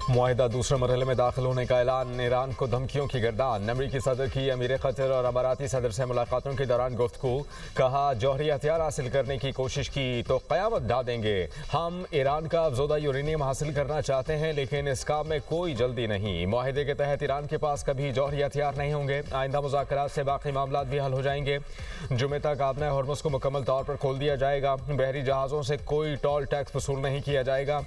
मुआहिदा दूसरे मरहले में दाखिल होने का ऐलान, ईरान को धमकियों की गर्दान। अमरीकी सदर की अमीर कतर और अमाराती सदर से मुलाकातों के दौरान गुफ्तगू। कहा, जौहरी हथियार हासिल करने की कोशिश की तो क़यामत ढा देंगे। हम ईरान का अफज़ोदा यूरेनियम हासिल करना चाहते हैं, लेकिन इस काम में कोई जल्दी नहीं। मुआहिदे के तहत ईरान के पास कभी जौहरी हथियार नहीं होंगे। आइंदा मुज़ाकरात से बाकी मामला भी हल हो जाएंगे। जुमे तक आबना हॉर्मुज़ को मुकम्मल तौर पर खोल दिया जाएगा। बहरी जहाज़ों से कोई टोल टैक्स वसूल नहीं किया जाएगा।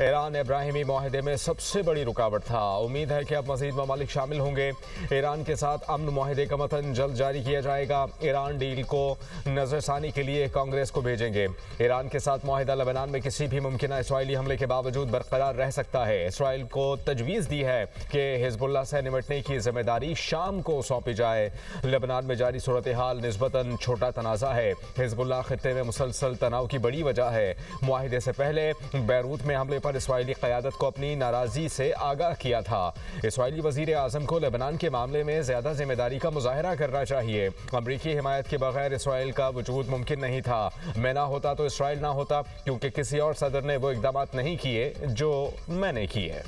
ईरान इब्राहिमी मुआहिदे में सबसे बड़ी रुकावट था। उम्मीद है कि अब मज़ीद ममालिक शामिल होंगे। ईरान के साथ अमन मुआहिदे का मतन जल्द जारी किया जाएगा। ईरान डील को नजरसानी के लिए कांग्रेस को भेजेंगे। ईरान के साथ मुआहिदा लेबनान में किसी भी मुमकिन इसराइली हमले के बावजूद बरकरार रह सकता है। इसराइल को तजवीज़ दी है कि हिजबुल्लाह से निपटने की जिम्मेदारी शाम को सौंपी जाए। लेबनान में जारी सूरत हाल निस्बतन छोटा तनाज़ा है। हिजबुल्लाह खित्ते में मुसलसल तनाव की बड़ी वजह है। मुआहिदे से पहले बैरूत में हमले पर इसराइली क़यादत को अपनी नाराज़गी से आगाह किया था। इसराइली वज़ीर आज़म को लेबनान के मामले में ज़्यादा जिम्मेदारी का मुज़ाहरा करना चाहिए। अमरीकी हिमायत के बगैर इसराइल का वजूद मुमकिन नहीं था। मैं ना होता तो इसराइल ना होता, क्योंकि किसी और सदर ने वो इक़दाम नहीं किए जो मैंने किए।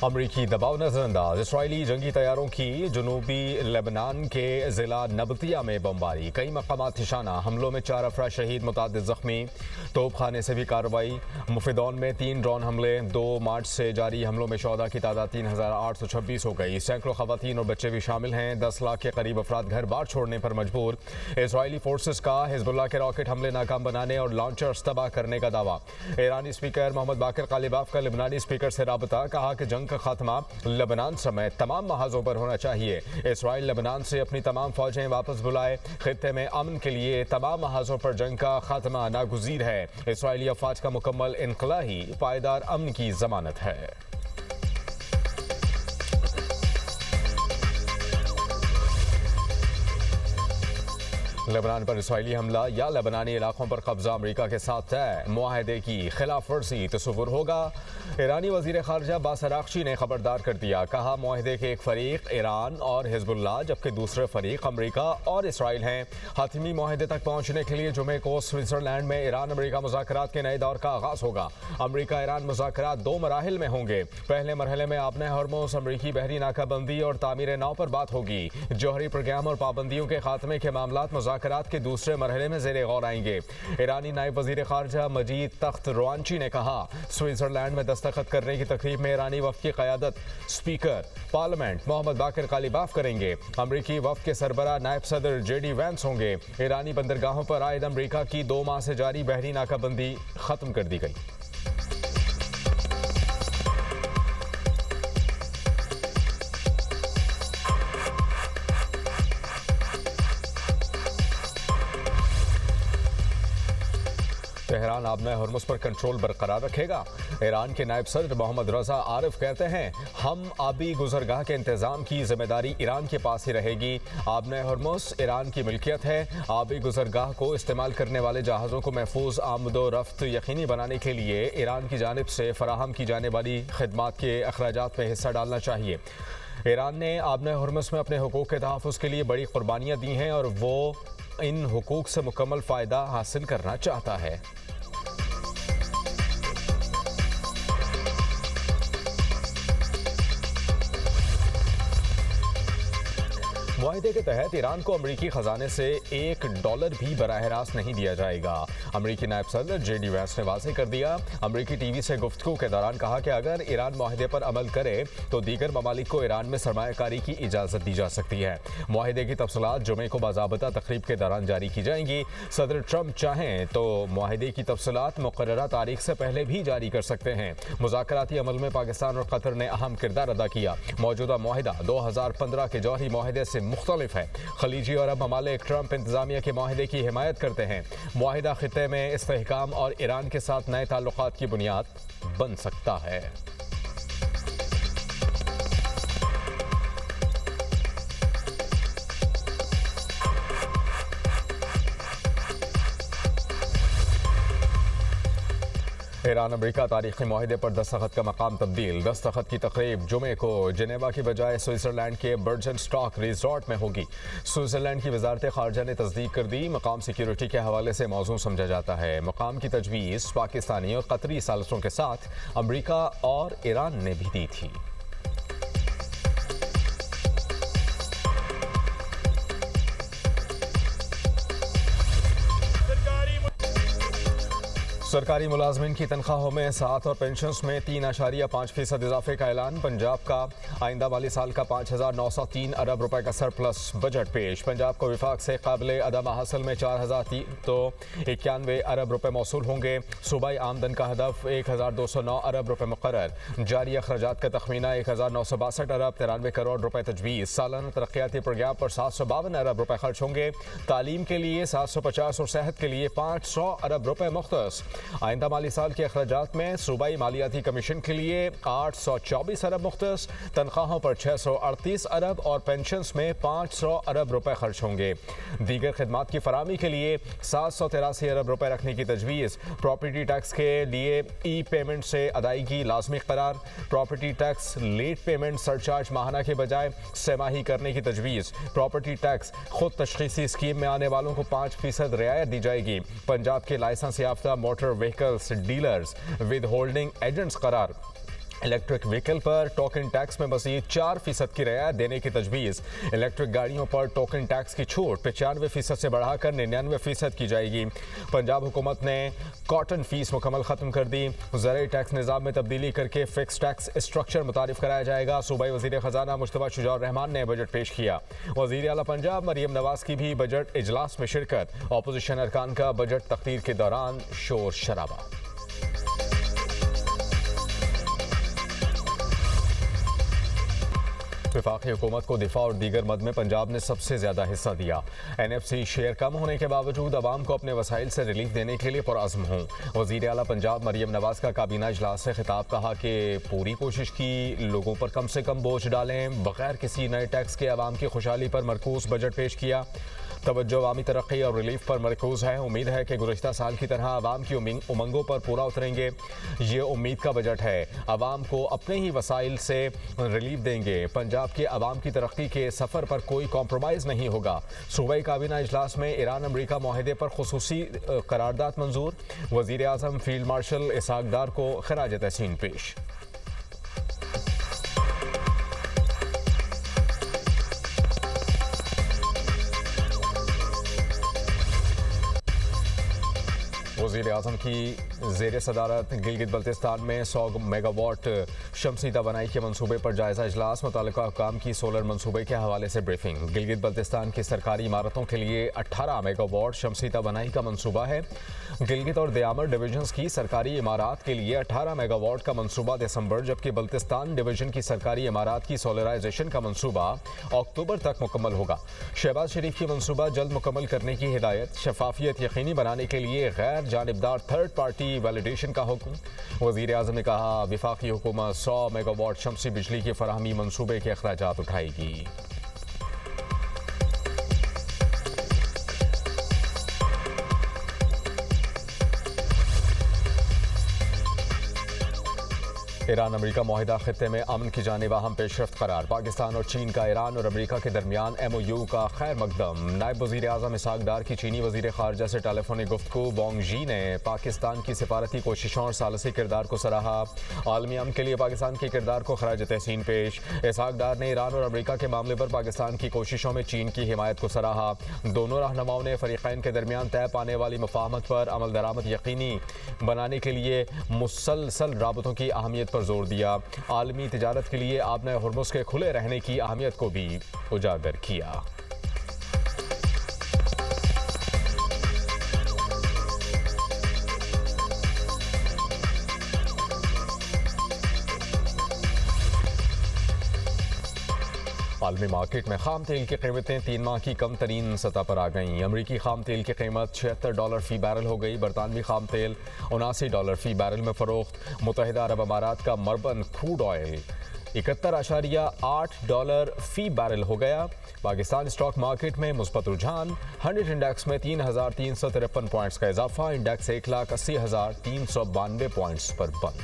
अमरीकी दबाव नजरअंदाज, इसराइली जंगी तैयारों की जनूबी लेबनान के ज़िला नबतिया में बमबारी। कई मकामात निशाना। हमलों में 4 अफराद शहीद, मुतादिद जख्मी। तोपखाने से भी कार्रवाई। मुफिदौन में 3 ड्रोन हमले। 2 मार्च से जारी हमलों में शोहदा की तादाद 3826 हो गई। सैकड़ों खवातीन और बच्चे भी शामिल हैं। 10 लाख के करीब अफराद घर बार छोड़ने पर मजबूर। इसराइली फोर्सेस का हिजबुल्लाह के रॉकेट हमले नाकाम बनाने और लॉन्चर्स तबाह करने का दावा। ईरानी स्पीकर मोहम्मद बाकिर कालिबाफ का लेबनानी स्पीकर से राबता। कहा कि जंग का खात्मा लेबनान समेत तमाम महाजों पर होना चाहिए। इसराइल लेबनान से अपनी तमाम फौजें वापस बुलाए। खित्ते में अमन के लिए तमाम महाजों पर जंग का खात्मा नागुज़ीर है। इसराइली अफवाज का मुकम्मल इनखला ही पायदार अमन की जमानत है। लेबनान पर इसराइली हमला या लेबनानी इलाकों पर कब्जा अमरीका के साथ तय। मुआहदे की खिलाफ वर्जी तस्वुर होगा। ईरानी वज़ीर ख़ारजा अब्बास अराग़ची ने खबरदार कर दिया। कहा, मुआहदे के एक फ़रीक ईरान और हिजबुल्लाह, जबकि दूसरे फ़रीक अमरीका और इसराइल हैं। हतमी मुआहदे तक पहुँचने के लिए जुमे को स्विट्ज़रलैंड में ईरान अमरीका मुज़ाकरात के नए दौर का आगाज़ होगा। अमरीका ईरान मुज़ाकरात 2 मराहिल में होंगे। पहले मरहले में आबना हॉर्मुज़, अमरीकी बहरी नाकाबंदी और तामीर नाव पर बात होगी। जौहरी प्रोग्राम और पाबंदियों के खात्मे के मामलात मुज़ाकरात के दूसरे मरहले में ज़ेरे गौर आएंगे। ईरानी नायब वज़ीर ख़ारजा मजीद तख्त रवानची ने कहा, स्विट्ज़रलैंड में दस्तखत करने की तकरीब में ईरानी वफ़द की क़यादत स्पीकर पार्लियामेंट मोहम्मद बाकिर कालिबाफ करेंगे। अमरीकी वफ़द के सरबरा नायब सदर JD वैंस होंगे। ईरानी बंदरगाहों पर आयद अमरीका की 2 माह से जारी बहरी नाकाबंदी ख़त्म कर दी गई। तेहरान आबना हॉर्मुज़ पर कंट्रोल बरकरार रखेगा। ईरान के नायब सदर मोहम्मद रज़ा आरिफ कहते हैं, हम आबी गुजरगाह के इंतज़ाम की जिम्मेदारी ईरान के पास ही रहेगी। आबना हॉर्मुज़ ईरान की मिल्कियत है। आबी गुजरगाह को इस्तेमाल करने वाले जहाज़ों को महफूज आमदो रफ्त यकीनी बनाने के लिए ईरान की जानिब से फराहम की जाने वाली खदमात के अखराजात में हिस्सा डालना चाहिए। ईरान ने आबना हॉर्मुज़ में अपने हुकूक के तहफ़्फ़ुज़ के लिए बड़ी कुर्बानियाँ दी हैं और वो इन हुकूक से मुकम्मल फ़ायदा हासिल करना चाहता है। मुआहदे के तहत ईरान को अमरीकी खजाने से $1 भी बराह रास्त नहीं दिया जाएगा। अमरीकी नायब सदर JD वैंस ने वाज़ेह कर दिया। अमरीकी टीवी से गुफ्तगू के दौरान कहा कि अगर ईरान मुआहदे पर अमल करे तो दीगर ममालिक को ईरान में सरमायाकारी की इजाज़त दी जा सकती है। मुआहदे की तफसीलात जुमे को बाज़ाबता तकरीब के दौरान जारी की जाएंगी। सदर ट्रंप चाहें तो मुआहदे की तफसीलात मुक़र्ररा तारीख से पहले भी जारी कर सकते हैं। मुज़ाकराती अमल में पाकिस्तान और कतर ने अहम किरदार अदा किया। मौजूदा मुआहदा 2015 के जौहरी मुआहदे से मुख्तलिफ है। खलीजी और अरब ममालिक ट्रंप इंतजामिया के मुआहदे की हिमायत करते हैं। मुआहदा खित्ते में इस्तेहकाम और ईरान के साथ नए ताल्लुकात की बुनियाद बन सकता है। ईरान अमेरिका तारीखी माहिदे पर दस्तखत का मकाम तब्दील। दस्तखत की तकरीब जुमे को जिनेवा की बजाय स्विट्जरलैंड के बर्जन स्टॉक रिजॉर्ट में होगी। स्विट्जरलैंड की वजारत खारजा ने तस्दीक कर दी। मकाम सिक्योरिटी के हवाले से मौजूद समझा जाता है। मकाम की तजवीज़ पाकिस्तानी और कतरी सालसों के साथ अमेरिका और ईरान ने भी दी थी। सरकारी मुलाजमिन की तनख्वाहों में 7 और पेंशन में 3.5% इजाफे का ऐलान। पंजाब का आइंदा वाली साल का 5,903 अरब रुपए का सरप्लस बजट पेश। पंजाब को विफाक से काबिल अदम हासिल में 4,91 अरब रुपए मौसूल होंगे। सूबाई आमदन का हदफ 1,209 अरब रुपए मुकर्रर। जारी अखराजात का तखमीना 1,962 अरब 93 करोड़ रुपए तजवीज़। सालाना तरक्याती प्रोग्राम पर 752 अरब रुपए खर्च होंगे। तालीम के लिए 750 और सेहत के लिए 500 अरब रुपए मुख्तस। आइंदा माली साल के अखराजात में सूबाई मालियाती कमीशन के लिए 824 अरब मुख्तस, तनख्वाहों पर 638 अरब और पेंशन में 500 अरब रुपए खर्च होंगे। दीगर खिदमात की फराहमी के लिए 783 अरब रुपए रखने की तजवीज़। प्रॉपर्टी टैक्स के लिए ई पेमेंट से अदायगी लाजमी करार। Property tax late payment surcharge माहाना के बजाय सेमाही करने की तजवीज़। प्रॉपर्टी टैक्स खुद तशखीसी स्कीम में आने वालों को 5% रियायत दी जाएगी। पंजाब के लाइसेंस याफ्ता motor vehicles dealers with holding agents करार। इलेक्ट्रिक व्हीकल पर टोकन टैक्स में मज़ीद 4% की रियायत देने की तजवीज़। इलेक्ट्रिक गाड़ियों पर टोकन टैक्स की छूट 95% से बढ़ाकर 99% की जाएगी। पंजाब हुकूमत ने कॉटन फीस मुकम्मल ख़त्म कर दी। ज़राई टैक्स निज़ाम में तब्दीली करके फिक्स टैक्स स्ट्रक्चर मुतारिफ कराया जाएगा। सूबाई वज़ीर ख़जाना मुश्तबा शुजा रहमान ने बजट पेश किया। वज़ीर आला पंजाब मरियम नवाज़ की भी बजट इजलास में शिरकत। अपोजिशन अरकान का बजट तक़रीर के दौरान शोर शराबा। वफाकी हुकूमत को दिफा और दीगर मद में पंजाब ने सबसे ज्यादा हिस्सा दिया। NFC शेयर कम होने के बावजूद अवाम को अपने वसाइल से रिलीफ देने के लिए पुरअज़्म हूँ। वज़ीर आला पंजाब मरियम नवाज़ का काबीना इजलास से खिताब। कहा कि पूरी कोशिश की लोगों पर कम से कम बोझ डालें। बगैर किसी नए टैक्स के अवाम की खुशहाली पर मरकूज बजट पेश किया। तवज्जो अवामी तरक्की और रिलीफ पर मरकूज है। उम्मीद है कि गुज़श्ता साल की तरह अवाम की उमंगों पर पूरा उतरेंगे। ये उम्मीद का बजट है। अवाम को अपने ही वसाइल से रिलीफ देंगे। पंजाब के अवाम की तरक्की के सफ़र पर कोई कॉम्प्रोमाइज़ नहीं होगा। सूबाई काबीना इजलास में ईरान अमेरिका माहिदे पर खुसूसी करारदाद मंजूर। वज़ीर आज़म फील्ड मार्शल इसहाक डार को खराज तहसीन पेश। वज़ीर आज़म की ज़ेर सदारत गिलगित बल्तिस्तान में 100 मेगावाट शमसी तवानाई के मनसूबे पर जायज़ा इजलास। मुतल्लिका हुकाम की सोलर मनसूबे के हवाले से ब्रीफिंग। गिलगित बल्तिस्तान की सरकारी इमारतों के लिए 18 मेगावाट शमसी तवानाई का मनसूबा है। गिलगित और दयामर डिवीजन्स की सरकारी इमारत के लिए 18 मेगावाट का मनसूबा दिसंबर, जबकि बल्तिस्तान डिवीजन की सरकारी इमारत की सोलराइजेशन का मनसूबा अक्टूबर तक मुकम्मल होगा। शहबाज शरीफ की मनसूबा जल्द मुकम्मल करने की हिदायत। शफाफियत यकीनी बनाने के लिए गैर जानिबदार थर्ड पार्टी वैलिडेशन का हुक्म। वज़ीर आज़म ने कहा विफाकी हुकूमत 100 मेगावाट शमसी बिजली की फराहमी मनसूबे के अखराजात उठाएगी। ईरान अमेरिका माहिदा खित्ते में अमन की जानिब अहम पेशरफ्त करार। पाकिस्तान और चीन का ईरान और अमेरिका के दरमियान MOU का खैर मकदम। नायब वज़ीर आज़म इसहाक डार की चीनी वज़ीर ख़ारजा से टेलीफोनिक गुफ्तगू। वांग यी ने पाकिस्तान की सिफारती कोशिशों और सालसी किरदार को सराहा। आलमी अमन के लिए पाकिस्तान के किरदार को खराज तहसीन पेश। इसहाक डार ने ईरान और अमेरिका के मामले पर पाकिस्तान की कोशिशों में चीन की हिमायत को सराहा। दोनों रहनुमाओं ने फ़रीक़ैन के दरमियान तय पाने वाली मुफ़ाहमत पर अमल दरामद यकीनी बनाने के लिए मुसलसल राबतों की अहमियत पर जोर दिया। आलमी तिजारत के लिए आबना हुर्मुज़ के खुले रहने की अहमियत को भी उजागर किया। आलमी मार्केट में खाम तेल की कीमतें 3 माह की कम तरीन सतह पर आ गईं। अमरीकी खाम तेल की कीमत $76 फी बैरल हो गई। बरतानवी खाम तेल $79 फी बैरल में फ़रोख्त। मुत्तहिदा अरब अमारात का मरबन क्रूड ऑयल $71.8 फी बैरल हो गया। पाकिस्तान स्टॉक मार्केट में मुस्बत रुझान। 100 इंडेक्स में 3,353 पॉइंट्स का इजाफा। इंडेक्स 1,80,392 पॉइंट्स पर बंद।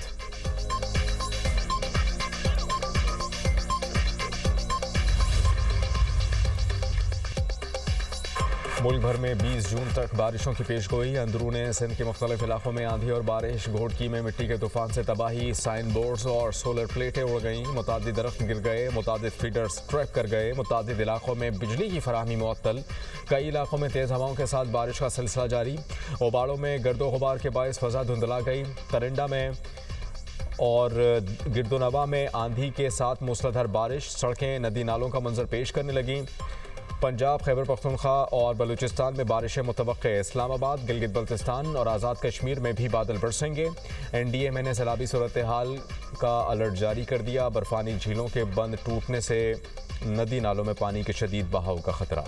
मुल्क भर में 20 जून तक बारिशों की पेशगोई। अंदरूने सिंध के मुख्तलिफ इलाकों में आंधी और बारिश। घोड़की में मिट्टी के तूफान से तबाही। साइन बोर्ड्स और सोलर प्लेटें उड़ गईं। मुतादिद दरख्त गिर गए। मुतादिद फीडर्स ट्रैक कर गए। मुतादिद इलाकों में बिजली की फराहमी मुअत्तल। कई इलाकों में तेज़ हवाओं के साथ बारिश का सिलसिला जारी। ओबाड़ों में गर्दो गुबार के बायस फ़ज़ा धुंधला गई। तरिंडा में और गिरदोनवा में आंधी के साथ मूसलाधार बारिश। सड़कें नदी नालों का मंजर पेश करने लगीं। पंजाब, खैबर पख्तूनख्वा और बलूचिस्तान में बारिशें मुतवक्के। इस्लामाबाद, गिलगित बल्तिस्तान और आज़ाद कश्मीर में भी बादल बरसेंगे। NDMA ने सैलाबी सूरत हाल का अलर्ट जारी कर दिया। बर्फानी झीलों के बंद टूटने से नदी नालों में पानी के शदीद बहाव का खतरा।